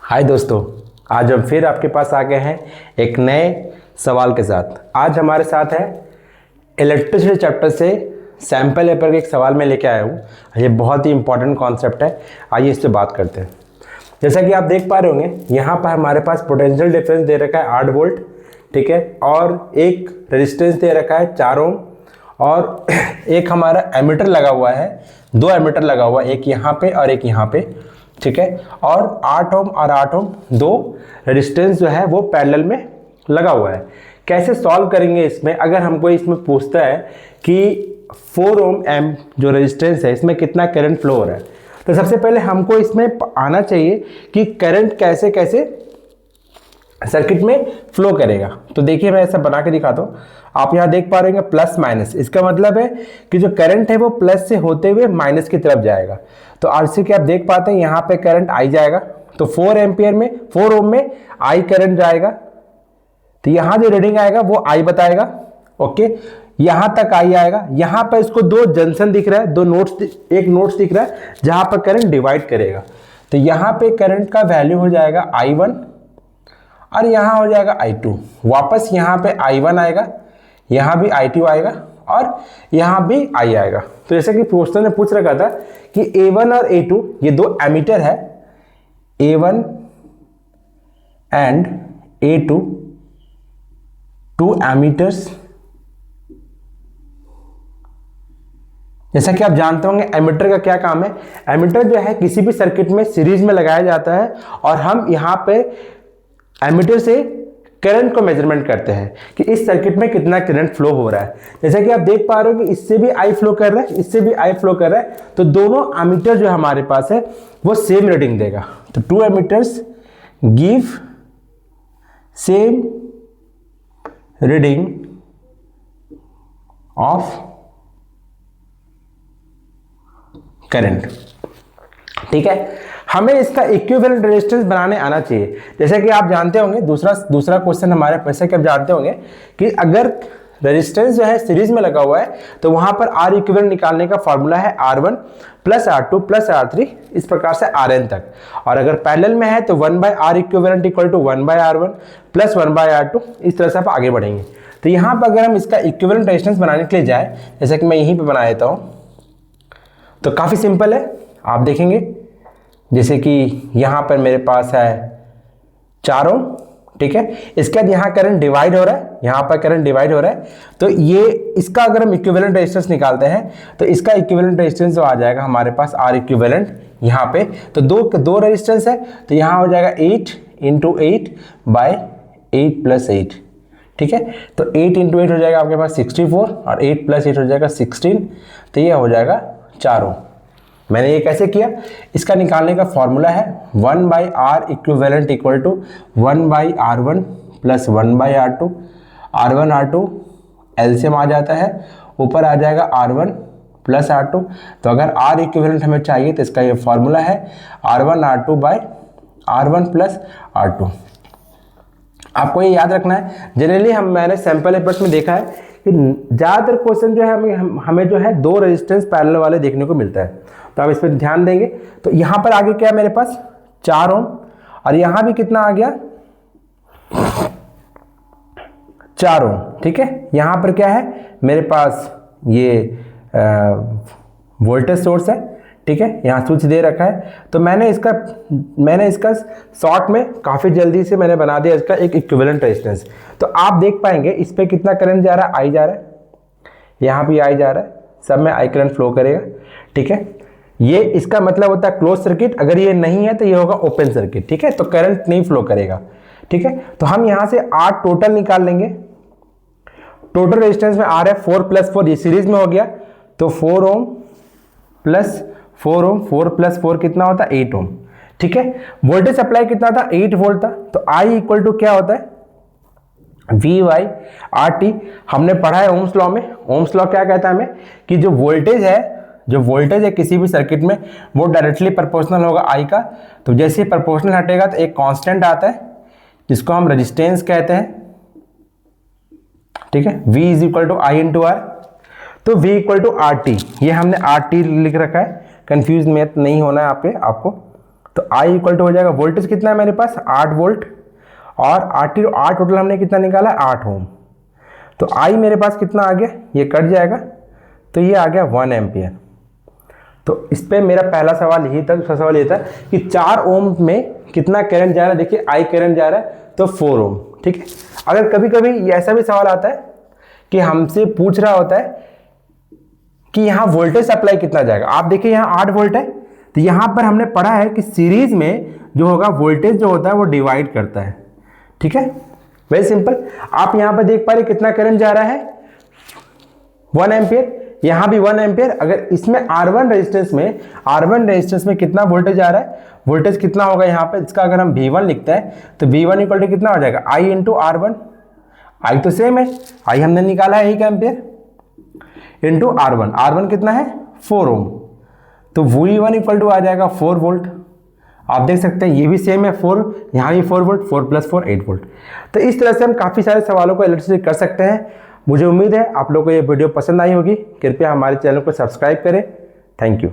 हाय दोस्तों, आज हम फिर आपके पास आ गए हैं एक नए सवाल के साथ। आज हमारे साथ है इलेक्ट्रिसिटी चैप्टर से सैम्पल पेपर के एक सवाल में लेके आया हूँ। ये बहुत ही इंपॉर्टेंट कॉन्सेप्ट है, आइए इससे बात करते हैं। जैसा कि आप देख पा रहे होंगे, यहाँ पर हमारे पास पोटेंशियल डिफरेंस दे रखा है 8 वोल्ट, ठीक है, और एक रेजिस्टेंस दे रखा है 4 ओम, और एक हमारा एमीटर लगा हुआ है, 2 एमीटर लगा हुआ है, एक यहाँ पे और एक यहाँ पे, ठीक है, और 8 ओम और 8 ओम 2 रेजिस्टेंस जो है वो पैरेलल में लगा हुआ है। कैसे सॉल्व करेंगे इसमें? अगर हमको इसमें पूछता है कि 4 ओम एम जो रेजिस्टेंस है इसमें कितना करंट फ्लो हो रहा है, तो सबसे पहले हमको इसमें आना चाहिए कि करंट कैसे कैसे सर्किट में फ्लो करेगा। तो देखिए, मैं ऐसा बना के दिखाता हूँ। आप यहाँ देख पा रहे हैं प्लस माइनस, इसका मतलब है कि जो करंट है वो प्लस से होते हुए माइनस की तरफ जाएगा। तो आरसी के आप देख पाते हैं यहाँ पे करंट आई जाएगा, तो 4 एम्पियर में 4 ओम में आई करंट जाएगा, तो यहाँ जो रीडिंग आएगा वो आई बताएगा। ओके, यहाँ तक आई आएगा। यहाँ पर इसको 2 जंक्शन दिख रहा है, 2 नोड्स, एक नोड्स दिख रहा है जहाँ पर करंट डिवाइड करेगा। तो यहाँ पे करंट का वैल्यू हो जाएगा I1 और यहाँ हो जाएगा I2। वापस यहाँ पे I1 आएगा, यहाँ भी I2 आएगा और यहाँ भी I आएगा। तो जैसे कि क्वेश्चन ने पूछ रखा था कि A1 और A2 ये 2 एमीटर है, A1 एंड A2 2 एमीटर्स। जैसा कि आप जानते होंगे एमीटर का क्या काम है। एमीटर जो है किसी भी सर्किट में सीरीज में लगाया जाता है और हम यहाँ पे एमीटर से करंट को मेजरमेंट करते हैं कि इस सर्किट में कितना करंट फ्लो हो रहा है। जैसा कि आप देख पा रहे हो कि इससे भी आई फ्लो कर रहा है, इससे भी आई फ्लो कर रहा है, तो दोनों एमीटर जो हमारे पास है वो सेम रीडिंग देगा। तो 2 ammeters give same reading of current, ठीक है। हमें इसका इक्विवेलेंट रेजिस्टेंस बनाने आना चाहिए। जैसे कि आप जानते होंगे, दूसरा क्वेश्चन हमारे पैसे के आप जानते होंगे कि अगर रेजिस्टेंस जो है सीरीज में लगा हुआ है तो वहां पर आर इक्विवेलेंट निकालने का फॉर्मूला है R1 plus R2 plus R3 इस प्रकार से Rn तक। और अगर पैरेलल में है तो 1/R equivalent equal to 1/R1 plus 1/R2, इस तरह से आप आगे बढ़ेंगे। तो यहाँ पर अगर हम इसका इक्विवेलेंट रेजिस्टेंस बनाने के लिए जाए, जैसे कि मैं यहीं पर बना देता हूँ, तो काफ़ी सिंपल है। आप देखेंगे जैसे कि यहाँ पर मेरे पास है 4 ओम, ठीक है, इसके बाद यहाँ करंट डिवाइड हो रहा है, यहाँ पर करंट डिवाइड हो रहा है, तो ये इसका अगर हम इक्विवेलेंट रेजिस्टेंस निकालते हैं तो इसका इक्विवेलेंट रेजिस्टेंस जो आ जाएगा हमारे पास R इक्विवेलेंट यहाँ पे, तो दो रेजिस्टेंस है, तो यहाँ हो जाएगा 8 × 8 बाय 8 + 8, ठीक है। तो 8 × 8 हो जाएगा आपके पास 64 और 8 + 8 हो जाएगा 16, तो ये हो जाएगा 4 ओम। मैंने ये कैसे किया? इसका निकालने का फॉर्मूला है 1/R equivalent equal to 1/R1 plus 1/R2। R1 R2 LCM आ जाता है, ऊपर आ जाएगा R1 प्लस R2। तो अगर R इक्विवेलेंट हमें चाहिए तो इसका ये फॉर्मूला है R1 R2 bye R1 plus R2। आपको ये याद रखना है। जनरली मैंने सैम्पल पेपर्स में देखा है कि ज़्यादातर क्वेश्चन जो है हमें जो है 2 रेजिस्टेंस पैरेलल वाले देखने को मिलता है, तो आप इस पर ध्यान देंगे। तो यहाँ पर आगे क्या है मेरे पास 4 ओम, और यहाँ भी कितना आ गया 4 ओम, ठीक है। यहाँ पर क्या है मेरे पास ये वोल्टेज सोर्स है, ठीक है, यहाँ स्विच दे रखा है। तो मैंने इसका शॉर्ट में काफ़ी जल्दी से मैंने बना दिया इसका एक इक्विवेलेंट रेजिस्टेंस। तो आप देख पाएंगे इस पर कितना करंट जा रहा है, आई जा रहा है, यहाँ भी आई जा रहा है, सब में आई करंट फ्लो करेगा, ठीक है। ये इसका मतलब होता है क्लोज सर्किट। अगर ये नहीं है तो ये होगा ओपन सर्किट, ठीक है, तो करंट नहीं फ्लो करेगा, ठीक है। तो हम यहाँ से R टोटल निकाल लेंगे। टोटल रेजिस्टेंस में R है 4 + 4, ये सीरीज में हो गया, तो 4 ओम प्लस 4 ओम, 4 + 4 कितना होता है 8 ओम, ठीक है। वोल्टेज सप्लाई कितना था 8 वोल्ट था, तो I इक्वल टू क्या होता है V/RT। हमने पढ़ा है ओम्स लॉ में। ओम्स लॉ क्या कहता है हमें कि जो वोल्टेज है किसी भी सर्किट में वो डायरेक्टली प्रोपोर्शनल होगा I का। तो जैसे ही प्रोपोर्शनल हटेगा तो एक कांस्टेंट आता है जिसको हम रेजिस्टेंस कहते हैं, ठीक है। V = I × R, तो V = RT, ये हमने RT लिख रखा है, कंफ्यूज में नहीं होना है आपको। तो आई इक्वल टू हो जाएगा, वोल्टेज कितना है मेरे पास 8 वोल्ट, और 8 टोटल हमने कितना निकाला 8 ओम। तो आई मेरे पास कितना आ गया, ये कट जाएगा, तो ये आ गया 1 एम्पियर। तो इस पर मेरा पहला सवाल यही था। दूसरा सवाल ये था कि 4 ओम में कितना करंट जा रहा है। देखिए आई करंट जा रहा है तो 4 ओम, ठीक है। अगर कभी कभी ऐसा भी सवाल आता है कि हमसे पूछ रहा होता है कि यहाँ वोल्टेज सप्लाई कितना जाएगा। आप देखिए यहाँ 8 वोल्ट है, तो यहाँ पर हमने पढ़ा है कि सीरीज में जो होगा वोल्टेज जो होता है वो डिवाइड करता है, ठीक है, वेरी सिंपल। आप यहाँ पर देख पा रहे कितना करंट जा रहा है 1 एम्पियर, यहाँ भी 1 एम्पियर। अगर इसमें R1 रेजिस्टेंस में कितना वोल्टेज आ रहा है, वोल्टेज कितना होगा यहाँ पे, इसका अगर हम V1 लिखते हैं तो V1 इक्वल टू कितना हो जाएगा I इंटू R1। आई तो सेम है, आई हमने निकाला है 1 एम्पियर, इंटू R1 कितना है 4 ओम, तो V1 इक्वल टू आ जाएगा 4 वोल्ट। आप देख सकते हैं ये भी सेम है 4, यहाँ भी 4 वोल्ट, 4 + 4 8 वोल्ट। तो इस तरह से हम काफ़ी सारे सवालों को इलेक्ट्रिसिटी कर सकते हैं। मुझे उम्मीद है आप लोगों को ये वीडियो पसंद आई होगी। कृपया हमारे चैनल को सब्सक्राइब करें। Thank you.